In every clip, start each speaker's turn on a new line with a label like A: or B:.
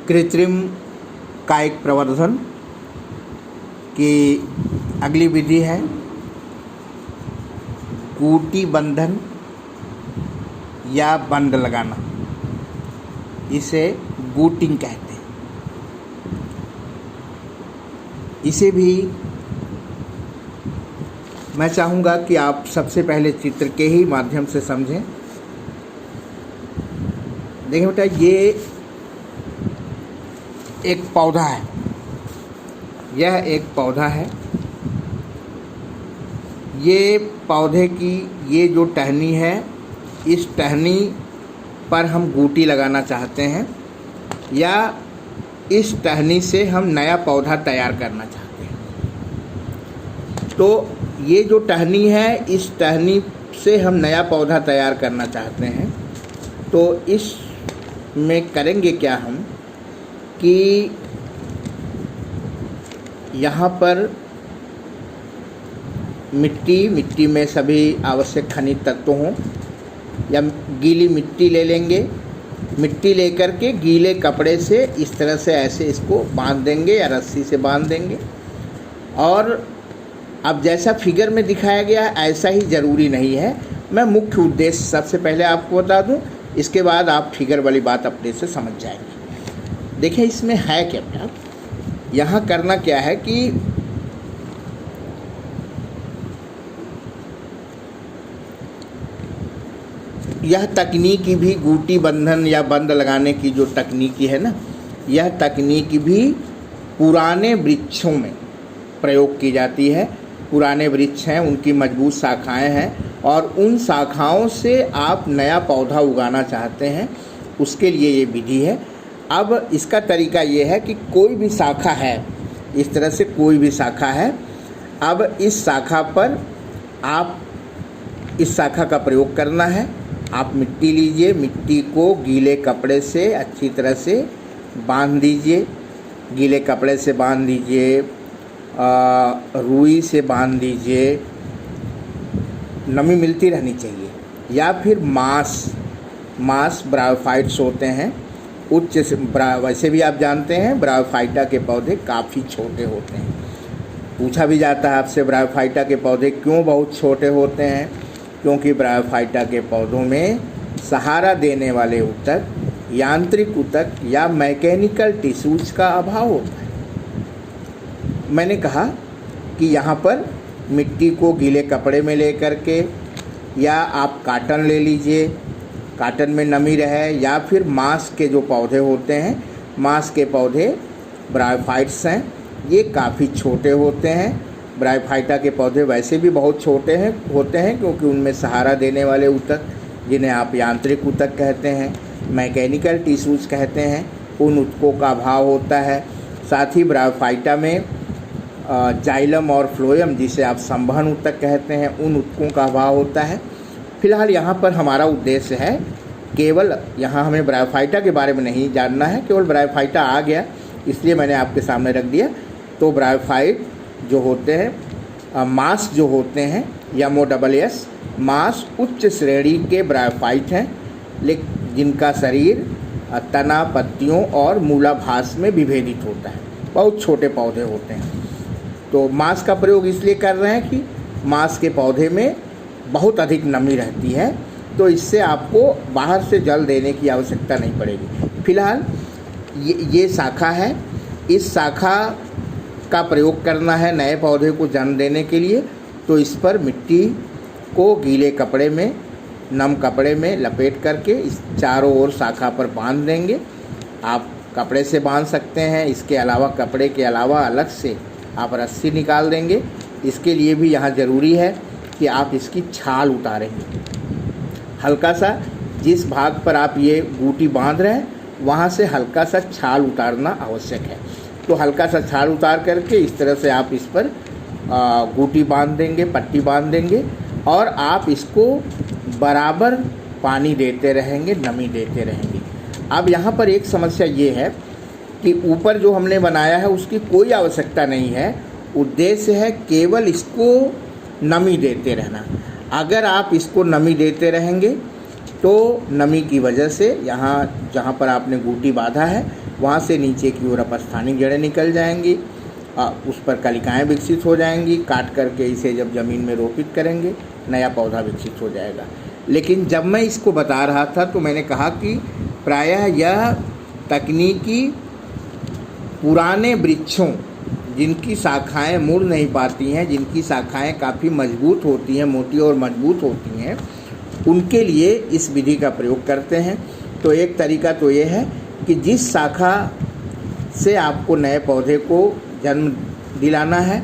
A: कृत्रिम कायिक प्रवर्धन की अगली विधि है गुटी बंधन या बंद लगाना। इसे गूटिंग कहते हैं। इसे भी मैं चाहूँगा कि आप सबसे पहले चित्र के ही माध्यम से समझें। देखिए बेटा, ये एक पौधा है, यह एक पौधा है। ये पौधे की ये जो टहनी है, इस टहनी पर हम गूटी लगाना चाहते हैं या इस टहनी से हम नया पौधा तैयार करना चाहते हैं। तो ये जो टहनी है, इस टहनी से हम नया पौधा तैयार करना चाहते हैं। तो इसमें करेंगे क्या हम कि यहाँ पर मिट्टी में सभी आवश्यक खनिज तत्व हों, या गीली मिट्टी ले लेंगे। मिट्टी लेकर के गीले कपड़े से इस तरह से ऐसे इसको बांध देंगे या रस्सी से बांध देंगे। और अब जैसा फिगर में दिखाया गया है ऐसा ही ज़रूरी नहीं है। मैं मुख्य उद्देश्य सबसे पहले आपको बता दूं, इसके बाद आप फिगर वाली बात अपने से समझ जाएंगे। देखिए इसमें है क्या बेटा, यहाँ करना क्या है कि यह तकनीकी भी गूटी बंधन या बंद लगाने की जो तकनीकी है ना, यह तकनीक भी पुराने वृक्षों में प्रयोग की जाती है। पुराने वृक्ष हैं, उनकी मजबूत शाखाएं हैं और उन शाखाओं से आप नया पौधा उगाना चाहते हैं, उसके लिए ये विधि है। अब इसका तरीका ये है कि कोई भी शाखा है, इस तरह से कोई भी शाखा है। अब इस शाखा पर आप इस शाखा का प्रयोग करना है। आप मिट्टी लीजिए, मिट्टी को गीले कपड़े से अच्छी तरह से बांध दीजिए। गीले कपड़े से बांध दीजिए, रुई से बांध दीजिए, नमी मिलती रहनी चाहिए। या फिर मांस ब्रायोफाइट्स होते हैं, उच्च वैसे भी आप जानते हैं ब्रायोफाइटा के पौधे काफ़ी छोटे होते हैं। पूछा भी जाता है आपसे ब्रायोफाइटा के पौधे क्यों बहुत छोटे होते हैं? क्योंकि ब्रायोफाइटा के पौधों में सहारा देने वाले ऊतक, यांत्रिक ऊतक या मैकेनिकल टिश्यूज का अभाव होता है। मैंने कहा कि यहाँ पर मिट्टी को गीले कपड़े में ले करके, या आप काटन ले लीजिए, काटन में नमी रहे, या फिर मांस के जो पौधे होते हैं, मांस के पौधे ब्रायोफाइट्स हैं, ये काफ़ी छोटे होते हैं। ब्रायोफाइटा के पौधे वैसे भी बहुत छोटे होते हैं क्योंकि उनमें सहारा देने वाले ऊतक, जिन्हें आप यांत्रिक ऊतक कहते हैं, मैकेनिकल टिश्यूज कहते हैं, उन ऊतकों का अभाव होता है। साथ ही ब्रायोफाइटा में जाइलम और फ्लोएम, जिसे आप संवहन ऊतक कहते हैं, उन ऊतकों का अभाव होता है। फिलहाल यहाँ पर हमारा उद्देश्य है केवल, यहाँ हमें ब्रायोफाइटा के बारे में नहीं जानना है, केवल ब्रायोफाइटा आ गया इसलिए मैंने आपके सामने रख दिया। तो ब्रायोफाइट जो होते हैं, मांस जो होते हैं, MOSS मांस उच्च श्रेणी के ब्रायोफाइट हैं, लेकिन जिनका शरीर तना, पत्तियों और मूलाभास में विभेदित होता है, बहुत छोटे पौधे होते हैं। तो मांस का प्रयोग इसलिए कर रहे हैं कि मांस के पौधे में बहुत अधिक नमी रहती है, तो इससे आपको बाहर से जल देने की आवश्यकता नहीं पड़ेगी। फिलहाल ये शाखा है, इस शाखा का प्रयोग करना है नए पौधे को जन्म देने के लिए। तो इस पर मिट्टी को गीले कपड़े में, नम कपड़े में लपेट करके इस चारों ओर शाखा पर बांध देंगे। आप कपड़े से बांध सकते हैं, इसके अलावा कपड़े के अलावा अलग से आप रस्सी निकाल देंगे। इसके लिए भी यहाँ ज़रूरी है कि आप इसकी छाल उतारेंगे। हल्का सा जिस भाग पर आप ये गूटी बांध रहे हैं वहाँ से हल्का सा छाल उतारना आवश्यक है। तो हल्का सा छाल उतार करके इस तरह से आप इस पर गूटी बांध देंगे, पट्टी बांध देंगे, और आप इसको बराबर पानी देते रहेंगे, नमी देते रहेंगे। अब यहाँ पर एक समस्या ये है कि ऊपर जो हमने बनाया है उसकी कोई आवश्यकता नहीं है, उद्देश्य है केवल इसको नमी देते रहना। अगर आप इसको नमी देते रहेंगे तो नमी की वजह से यहाँ जहाँ पर आपने गूटी बांधा है वहाँ से नीचे की ओर अपस्थानिक जड़ें निकल जाएंगी, उस पर कलिकाएँ विकसित हो जाएंगी। काट करके इसे जब ज़मीन में रोपित करेंगे नया पौधा विकसित हो जाएगा। लेकिन जब मैं इसको बता रहा था तो मैंने कहा कि प्रायः यह तकनीकी पुराने वृक्षों जिनकी शाखाएं मुड़ नहीं पाती हैं, जिनकी शाखाएं काफ़ी मजबूत होती हैं, मोटी और मजबूत होती हैं, उनके लिए इस विधि का प्रयोग करते हैं। तो एक तरीका तो ये है कि जिस शाखा से आपको नए पौधे को जन्म दिलाना है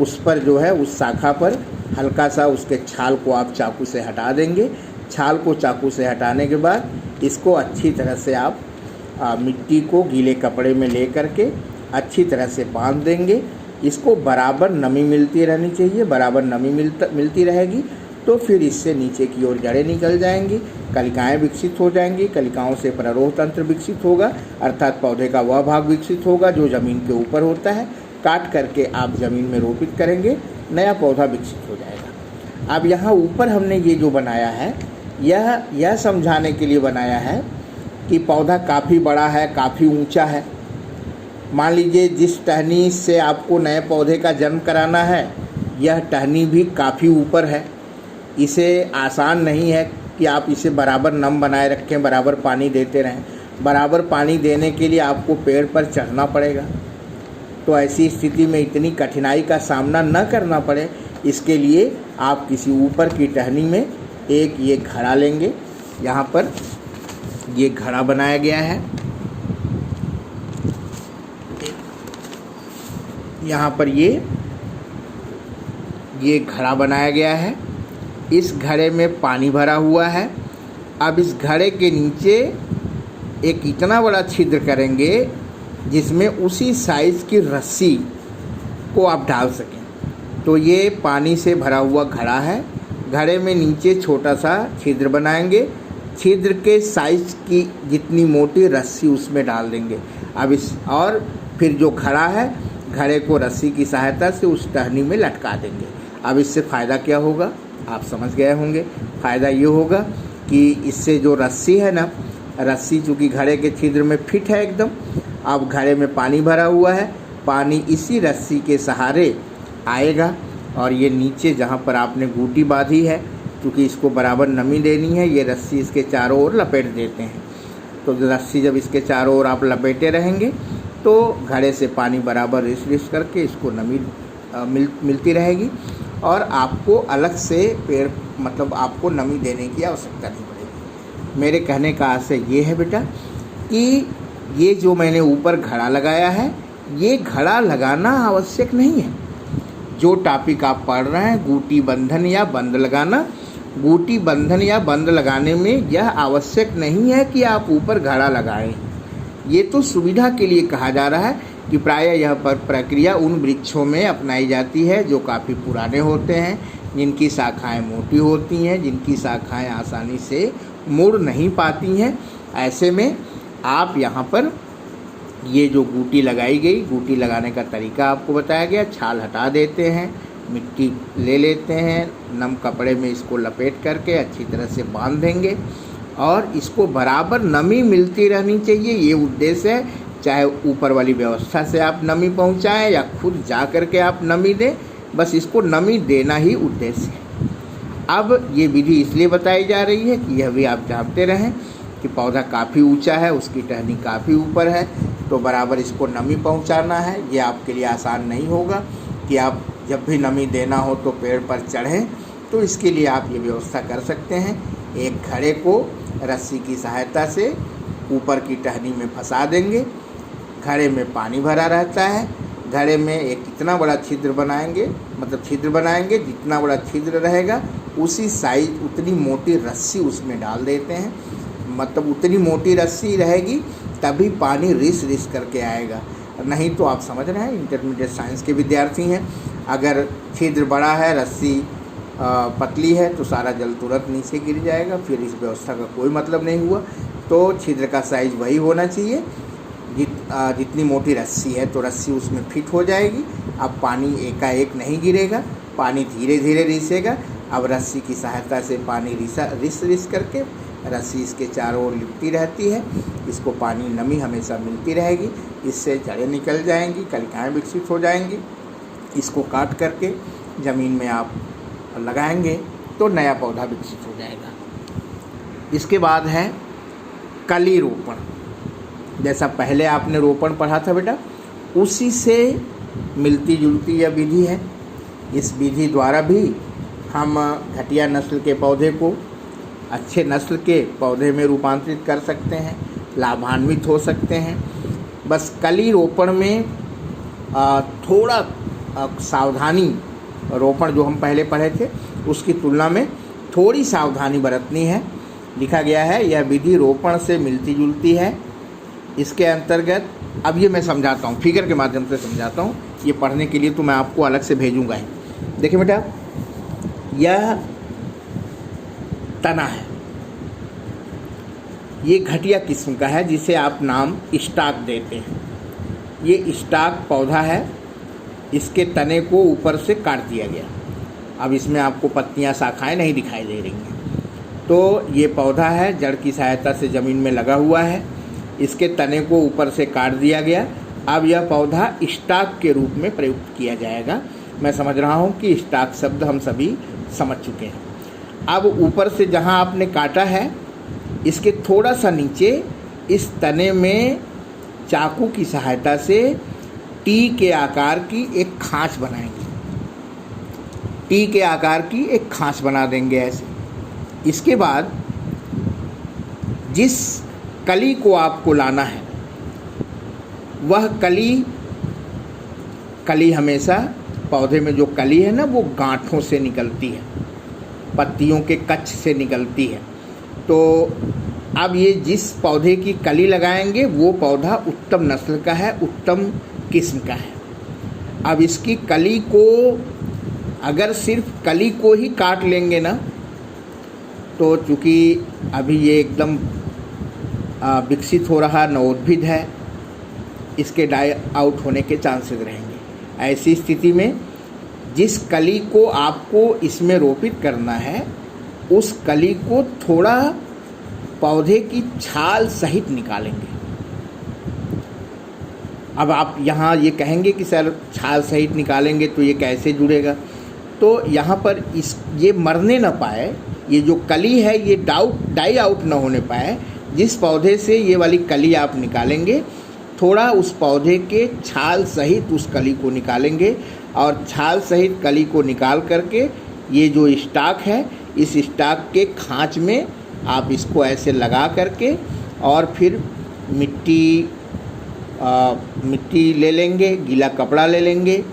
A: उस पर जो है उस शाखा पर हल्का सा उसके छाल को आप चाकू से हटा देंगे। छाल को चाकू से हटाने के बाद इसको अच्छी तरह से आप मिट्टी को गीले कपड़े में ले करके अच्छी तरह से बांध देंगे। इसको बराबर नमी मिलती रहनी चाहिए। बराबर नमी मिलती रहेगी तो फिर इससे नीचे की ओर जड़ें निकल जाएंगी, कलिकाएँ विकसित हो जाएंगी। कलिकाओं से प्ररोह तंत्र विकसित होगा, अर्थात पौधे का वह भाग विकसित होगा जो ज़मीन के ऊपर होता है। काट करके आप ज़मीन में रोपित करेंगे, नया पौधा विकसित हो जाएगा। अब यहाँ ऊपर हमने ये जो बनाया है यह समझाने के लिए बनाया है कि पौधा काफ़ी बड़ा है, काफ़ी ऊंचा है। मान लीजिए जिस टहनी से आपको नए पौधे का जन्म कराना है यह टहनी भी काफ़ी ऊपर है। इसे आसान नहीं है कि आप इसे बराबर नम बनाए रखें, बराबर पानी देते रहें। बराबर पानी देने के लिए आपको पेड़ पर चढ़ना पड़ेगा। तो ऐसी स्थिति में इतनी कठिनाई का सामना न करना पड़े इसके लिए आप किसी ऊपर की टहनी में एक ये घड़ा लेंगे। यहाँ पर ये घड़ा बनाया गया है। यहाँ पर ये घड़ा बनाया गया है। इस घड़े में पानी भरा हुआ है। अब इस घड़े के नीचे एक इतना बड़ा छिद्र करेंगे जिसमें उसी साइज़ की रस्सी को आप डाल सकें। तो ये पानी से भरा हुआ घड़ा है। घड़े में नीचे छोटा सा छिद्र बनाएंगे। छिद्र के साइज़ की जितनी मोटी रस्सी उसमें डाल देंगे। अब और फिर जो घड़ा है घड़े को रस्सी की सहायता से उस टहनी में लटका देंगे। अब इससे फ़ायदा क्या होगा आप समझ गए होंगे। फ़ायदा ये होगा कि इससे जो रस्सी है ना, रस्सी चूँकि घड़े के छिद्र में फिट है एकदम। अब घड़े में पानी भरा हुआ है, पानी इसी रस्सी के सहारे आएगा और ये नीचे जहाँ पर आपने गूटी बांधी है, क्योंकि इसको बराबर नमी देनी है, ये रस्सी इसके चारों ओर लपेट देते हैं। तो रस्सी जब इसके चारों ओर आप लपेटे रहेंगे तो घड़े से पानी बराबर रिस करके इसको नमी मिलती रहेगी और आपको अलग से पेड़ मतलब आपको नमी देने की आवश्यकता नहीं पड़ेगी। मेरे कहने का आशय ये है बेटा कि ये जो मैंने ऊपर घड़ा लगाया है ये घड़ा लगाना आवश्यक नहीं है। जो टॉपिक आप पढ़ रहे हैं गूटी बंधन या बंद लगाना, गूटी बंधन या बंद लगाने में यह आवश्यक नहीं है कि आप ऊपर घड़ा लगाएं। ये तो सुविधा के लिए कहा जा रहा है कि प्रायः यह प्रक्रिया उन वृक्षों में अपनाई जाती है जो काफ़ी पुराने होते हैं, जिनकी शाखाएं मोटी होती हैं, जिनकी शाखाएं आसानी से मुड़ नहीं पाती हैं। ऐसे में आप यहाँ पर ये जो गूटी लगाई गई, गूटी लगाने का तरीका आपको बताया गया। छाल हटा देते हैं, मिट्टी ले लेते हैं, नम कपड़े में इसको लपेट करके अच्छी तरह से बांध देंगे और इसको बराबर नमी मिलती रहनी चाहिए। ये उद्देश्य है। चाहे ऊपर वाली व्यवस्था से आप नमी पहुंचाएं या खुद जा कर के आप नमी दें, बस इसको नमी देना ही उद्देश्य है। अब ये विधि इसलिए बताई जा रही है कि यह भी आप जानते रहें कि पौधा काफ़ी ऊंचा है, उसकी टहनी काफ़ी ऊपर है, तो बराबर इसको नमी पहुंचाना है। ये आपके लिए आसान नहीं होगा कि आप जब भी नमी देना हो तो पेड़ पर चढ़ें। तो इसके लिए आप ये व्यवस्था कर सकते हैं। एक घड़े को रस्सी की सहायता से ऊपर की टहनी में फंसा देंगे। घड़े में पानी भरा रहता है। घड़े में एक इतना बड़ा छिद्र बनाएंगे, मतलब छिद्र बनाएंगे, जितना बड़ा छिद्र रहेगा उसी साइज उतनी मोटी रस्सी उसमें डाल देते हैं। मतलब उतनी मोटी रस्सी रहेगी तभी पानी रिस करके आएगा। नहीं तो आप समझ रहे हैं इंटरमीडिएट साइंस के विद्यार्थी हैं, अगर छिद्र बड़ा है रस्सी पतली है तो सारा जल तुरंत नीचे गिर जाएगा, फिर इस व्यवस्था का कोई मतलब नहीं हुआ। तो छिद्र का साइज़ वही होना चाहिए जितनी मोटी रस्सी है, तो रस्सी उसमें फिट हो जाएगी। अब पानी एकाएक नहीं गिरेगा, पानी धीरे धीरे रिसेगा। अब रस्सी की सहायता से पानी रिस करके रस्सी इसके चारों ओर लिपटी रहती है। इसको पानी नमी हमेशा मिलती रहेगी, इससे जड़ें निकल जाएंगी, कलिकाएँ विकसित हो जाएंगी। इसको काट करके ज़मीन में आप लगाएंगे तो नया पौधा विकसित हो जाएगा। इसके बाद है कली रोपण। जैसा पहले आपने रोपण पढ़ा था बेटा, उसी से मिलती जुलती यह विधि है। इस विधि द्वारा भी हम घटिया नस्ल के पौधे को अच्छे नस्ल के पौधे में रूपांतरित कर सकते हैं, लाभान्वित हो सकते हैं। बस कली रोपण में थोड़ा सावधानी, रोपण जो हम पहले पढ़े थे उसकी तुलना में थोड़ी सावधानी बरतनी है। लिखा गया है यह विधि रोपण से मिलती जुलती है। इसके अंतर्गत अब ये मैं समझाता हूँ, फिगर के माध्यम से समझाता हूँ। ये पढ़ने के लिए तो मैं आपको अलग से भेजूँगा ही। देखिए बेटा, यह तना है, ये घटिया किस्म का है जिसे आप नाम स्टाक देते हैं। ये स्टाक पौधा है, इसके तने को ऊपर से काट दिया गया। अब इसमें आपको पत्तियां, शाखाएं नहीं दिखाई दे रही हैं। तो ये पौधा है, जड़ की सहायता से ज़मीन में लगा हुआ है, इसके तने को ऊपर से काट दिया गया। अब यह पौधा स्टाक के रूप में प्रयुक्त किया जाएगा। मैं समझ रहा हूँ कि स्टाक शब्द हम सभी समझ चुके हैं। अब ऊपर से जहाँ आपने काटा है, इसके थोड़ा सा नीचे इस तने में चाकू की सहायता से टी के आकार की एक खांच बनाएंगे। टी के आकार की एक खांच बना देंगे ऐसे। इसके बाद जिस कली को आपको लाना है, वह कली हमेशा पौधे में जो कली है ना, वो गांठों से निकलती है, पत्तियों के कच्च से निकलती है। तो अब ये जिस पौधे की कली लगाएंगे वो पौधा उत्तम नस्ल का है, उत्तम किस्म का है। अब इसकी कली को, अगर सिर्फ कली को ही काट लेंगे ना, तो चूँकि अभी ये एकदम विकसित हो रहा नवोद्भिद है, इसके डाई आउट होने के चांसेस रहेंगे। ऐसी स्थिति में जिस कली को आपको इसमें रोपित करना है, उस कली को थोड़ा पौधे की छाल सहित निकालेंगे। अब आप यहाँ ये कहेंगे कि सर छाल सहित निकालेंगे तो ये कैसे जुड़ेगा? तो यहाँ पर ये मरने ना पाए, ये जो कली है ये डाई आउट ना होने पाए। जिस पौधे से ये वाली कली आप निकालेंगे, थोड़ा उस पौधे के छाल सहित उस कली को निकालेंगे, और छाल सहित कली को निकाल करके ये जो स्टाक है, इस स्टाक के खांच में आप इसको ऐसे लगा करके और फिर मिट्टी ले लेंगे, गीला कपड़ा ले लेंगे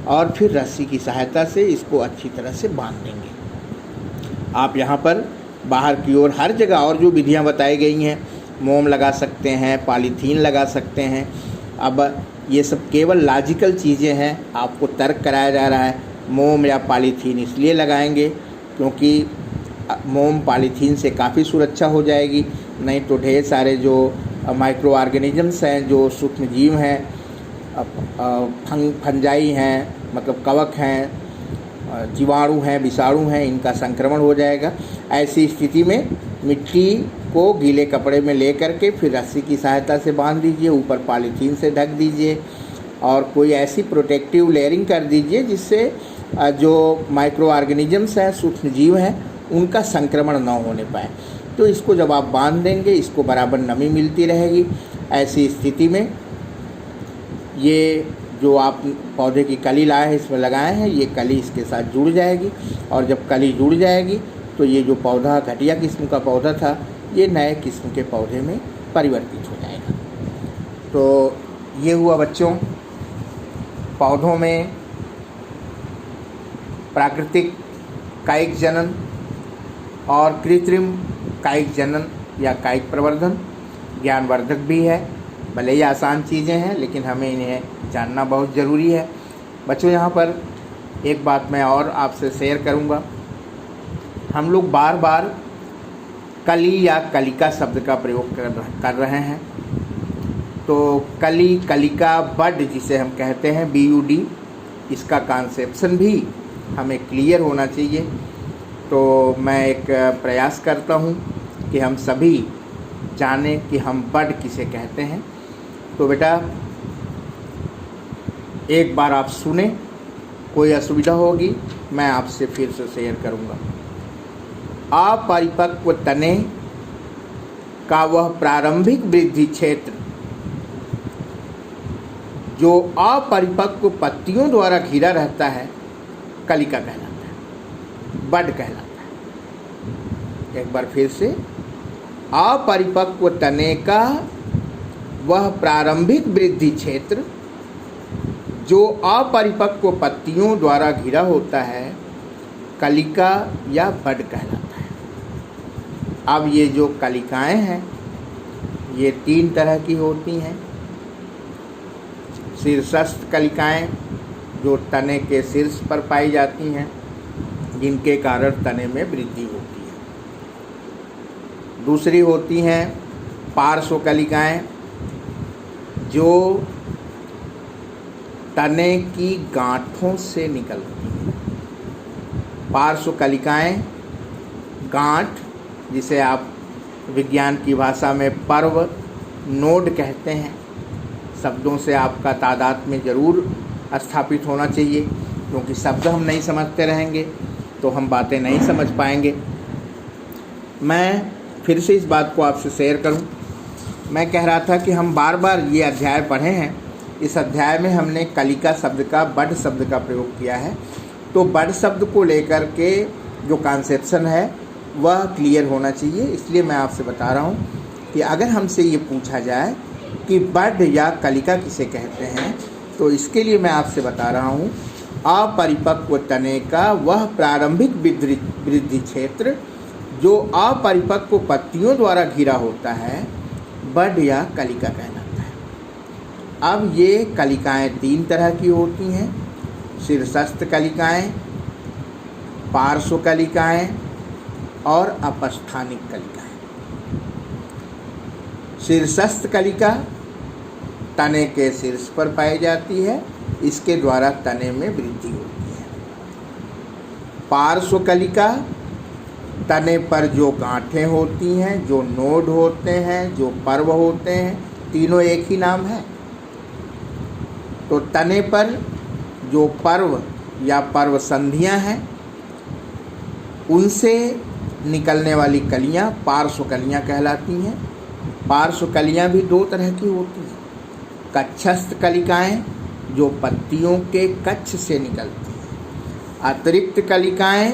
A: और फिर रस्सी की सहायता से इसको अच्छी तरह से बांध देंगे। आप यहाँ पर बाहर की ओर हर जगह और जो विधियाँ बताई गई हैं, मोम लगा सकते हैं, पॉलीथीन लगा सकते हैं। अब ये सब केवल लॉजिकल चीज़ें हैं, आपको तर्क कराया जा रहा है। मोम या पॉलीथीन इसलिए लगाएंगे क्योंकि मोम पॉलीथीन से काफ़ी सुरक्षा हो जाएगी, नहीं तो ढेर सारे जो माइक्रो ऑर्गेनिजम्स हैं, जो सूक्ष्म जीव हैं, फंजाई हैं, मतलब कवक हैं, जीवाणु हैं, विषाणु हैं, इनका संक्रमण हो जाएगा। ऐसी स्थिति में मिट्टी को गीले कपड़े में ले करके फिर रस्सी की सहायता से बांध दीजिए, ऊपर पॉलीथीन से ढक दीजिए और कोई ऐसी प्रोटेक्टिव लेयरिंग कर दीजिए जिससे जो माइक्रो ऑर्गेनिजम्स हैं, सूक्ष्म जीव हैं, उनका संक्रमण न होने पाए। तो इसको जब आप बांध देंगे, इसको बराबर नमी मिलती रहेगी। ऐसी स्थिति में ये जो आप पौधे की कली लाए हैं, इसमें लगाए हैं, ये कली इसके साथ जुड़ जाएगी, और जब कली जुड़ जाएगी तो ये जो पौधा घटिया किस्म का पौधा था, ये नए किस्म के पौधे में परिवर्तित हो जाएगा। तो ये हुआ बच्चों पौधों में प्राकृतिक कायिक जनन और कृत्रिम कायिक जनन या कायिक प्रवर्धन। ज्ञानवर्धक भी है, भले ही आसान चीज़ें हैं, लेकिन हमें इन्हें जानना बहुत ज़रूरी है। बच्चों यहाँ पर एक बात मैं और आपसे शेयर करूँगा। हम लोग बार बार कली या कलिका शब्द का प्रयोग कर रहे हैं। तो कली, कलिका, बड जिसे हम कहते हैं BUD, इसका कॉन्सेप्शन भी हमें क्लियर होना चाहिए। तो मैं एक प्रयास करता हूँ कि हम सभी जानें कि हम बड किसे कहते हैं। तो बेटा एक बार आप सुने, कोई असुविधा होगी मैं आपसे फिर से शेयर करूँगा। अपरिपक्व तने का वह प्रारंभिक वृद्धि क्षेत्र जो अपरिपक्व पत्तियों द्वारा घिरा रहता है कलिका कहलाता है, बड कहलाता है। एक बार फिर से, अपरिपक्व तने का वह प्रारंभिक वृद्धि क्षेत्र जो अपरिपक्व पत्तियों द्वारा घिरा होता है कलिका या बड कहलाता है। अब ये जो कलिकाएं हैं ये 3 तरह की होती हैं। शीर्षस्थ कलिकाएं जो तने के शीर्ष पर पाई जाती हैं, जिनके कारण तने में वृद्धि होती है। दूसरी होती हैं पार्श्व कलिकाएं जो तने की गांठों से निकलती हैं। पार्श्व कलिकाएं गांठ, जिसे आप विज्ञान की भाषा में पर्व नोड कहते हैं, शब्दों से आपका तादाद में ज़रूर स्थापित होना चाहिए, क्योंकि शब्द हम नहीं समझते रहेंगे तो हम बातें नहीं समझ पाएंगे। मैं फिर से इस बात को आपसे शेयर करूं। मैं कह रहा था कि हम बार बार ये अध्याय पढ़े हैं। इस अध्याय में हमने कलिका शब्द का, बड शब्द का प्रयोग किया है। तो बड शब्द को लेकर के जो कॉन्सेप्शन है वह क्लियर होना चाहिए। इसलिए मैं आपसे बता रहा हूँ कि अगर हमसे ये पूछा जाए कि बड या कलिका किसे कहते हैं, तो इसके लिए मैं आपसे बता रहा हूँ अपरिपक्व तने का वह प्रारंभिक वृद्धि क्षेत्र जो अपरिपक्व पत्तियों द्वारा घिरा होता है बड या कलिका कहलाता है। अब ये कलिकाएं 3 तरह की होती हैं। शीर्षस्थ कलिकाएं, पार्श्व कलिकाएं और अपस्थानिक कलिकाएं। शीर्षस्थ कलिका तने के शीर्ष पर पाई जाती है, इसके द्वारा तने में वृद्धि होती है। पार्श्व कलिका तने पर जो गांठें होती हैं, जो नोड होते हैं, जो पर्व होते हैं, तीनों एक ही नाम है। तो तने पर जो पर्व या पर्व संधियां हैं उनसे निकलने वाली कलियां पार्श्व कलियां कहलाती हैं। पार्श्व कलियां भी 2 तरह की होती हैं। कक्षस्थ कलिकाएं जो पत्तियों के कक्ष से निकलती हैं। अतिरिक्त कलिकाएं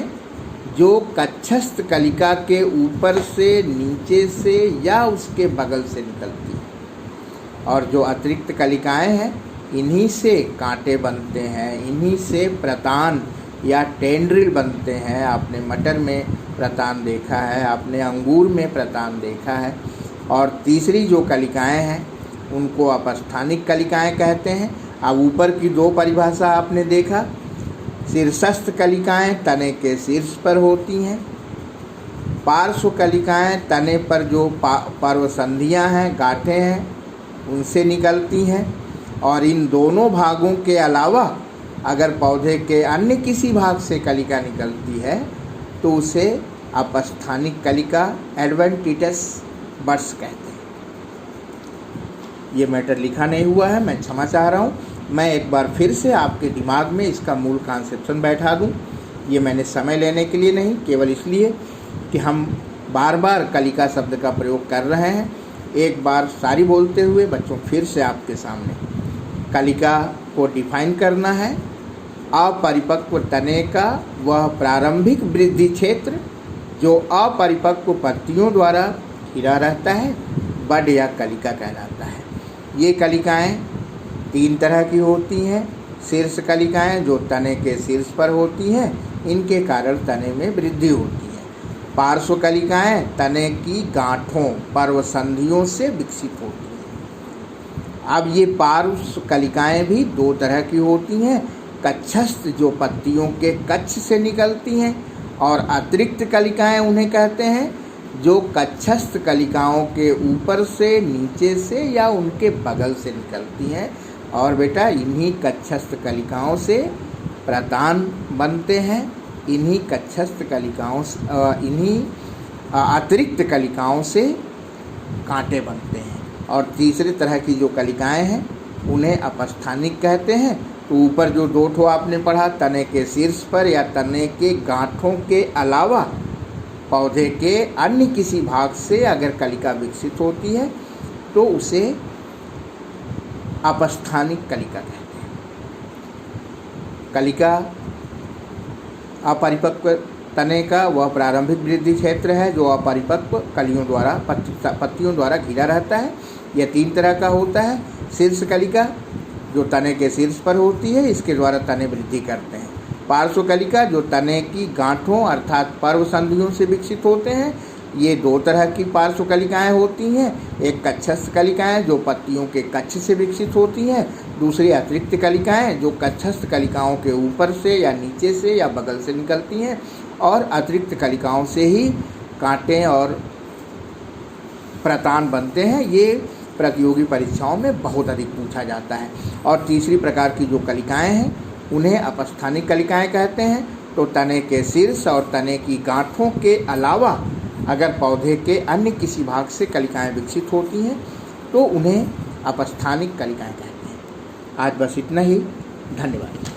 A: जो कक्षस्थ कलिका के ऊपर से, नीचे से या उसके बगल से निकलती हैं। और जो अतिरिक्त कलिकाएं हैं इन्हीं से कांटे बनते हैं, इन्हीं से प्रतान या टेंड्रिल बनते हैं। आपने मटर में प्रतान देखा है, आपने अंगूर में प्रतान देखा है। और तीसरी जो कलिकाएं हैं उनको अपस्थानिक कलिकाएं कहते हैं। अब ऊपर की 2 परिभाषा आपने देखा। शीर्षस्थ कलिकाएं तने के शीर्ष पर होती हैं। पार्श्व कलिकाएं तने पर जो पर्व संधियां हैं, गांठें हैं, उनसे निकलती हैं। और इन दोनों भागों के अलावा अगर पौधे के अन्य किसी भाग से कलिका निकलती है तो उसे अपस्थानिक कलिका, एडवेंटिटस बड्स कहते हैं। ये मैटर लिखा नहीं हुआ है, मैं क्षमा चाह रहा हूँ। मैं एक बार फिर से आपके दिमाग में इसका मूल कॉन्सेप्शन बैठा दूँ। ये मैंने समय लेने के लिए नहीं, केवल इसलिए कि हम बार बार कलिका शब्द का प्रयोग कर रहे हैं। एक बार सारी बोलते हुए बच्चों फिर से आपके सामने कलिका को डिफाइन करना है। अपरिपक्व तने का वह प्रारंभिक वृद्धि क्षेत्र जो अपरिपक्व पत्तियों द्वारा घिरा रहता है बड या कलिका कहलाता है। ये कलिकाएं 3 तरह की होती हैं। शीर्ष कलिकाएं जो तने के शीर्ष पर होती हैं, इनके कारण तने में वृद्धि होती है। पार्श्व कलिकाएं तने की गांठों, पर्व संधियों से विकसित होती हैं। अब ये पार्श्व कलिकाएं भी 2 तरह की होती हैं। कक्षस्थ जो पत्तियों के कक्ष से निकलती हैं, और अतिरिक्त कलिकाएं उन्हें कहते हैं जो कक्षस्थ कलिकाओं के ऊपर से, नीचे से या उनके बगल से निकलती हैं। और बेटा इन्हीं कक्षस्थ कलिकाओं से प्रतान बनते हैं इन्हीं कक्षस्थ कलिकाओं इन्हीं अतिरिक्त कलिकाओं से कांटे बनते हैं। और तीसरे तरह की जो कलिकाएं हैं उन्हें अपस्थानिक कहते हैं। तो ऊपर जो दो ठो आपने पढ़ा, तने के शीर्ष पर या तने के गांठों के अलावा पौधे के अन्य किसी भाग से अगर कलिका विकसित होती है तो उसे अपस्थानिक कलिका कहते हैं। कलिका अपरिपक्व तने का वह प्रारंभिक वृद्धि क्षेत्र है जो अपरिपक्व कलियों द्वारा पत्तियों द्वारा घिरा रहता है। यह 3 तरह का होता है। शीर्ष कलिका जो तने के शीर्ष पर होती है, इसके द्वारा तने वृद्धि करते हैं। पार्श्व कलिका जो तने की गांठों अर्थात पर्व संधियों से विकसित होते हैं। ये 2 तरह की पार्श्व कलिकाएँ होती हैं। एक कक्षस्थ कलिकाएँ जो पत्तियों के कक्ष से विकसित होती हैं। दूसरी अतिरिक्त कलिकाएँ जो कक्षस्थ कलिकाओं के ऊपर से या नीचे से या बगल से निकलती हैं और अतिरिक्त कलिकाओं से ही कांटे और प्रतान बनते हैं। ये प्रतियोगी परीक्षाओं में बहुत अधिक पूछा जाता है। और तीसरी प्रकार की जो कलिकाएं हैं उन्हें अपस्थानिक कलिकाएं कहते हैं। तो तने के शीर्ष और तने की गांठों के अलावा अगर पौधे के अन्य किसी भाग से कलिकाएं विकसित होती हैं तो उन्हें अपस्थानिक कलिकाएं कहते हैं। आज बस इतना ही। धन्यवाद।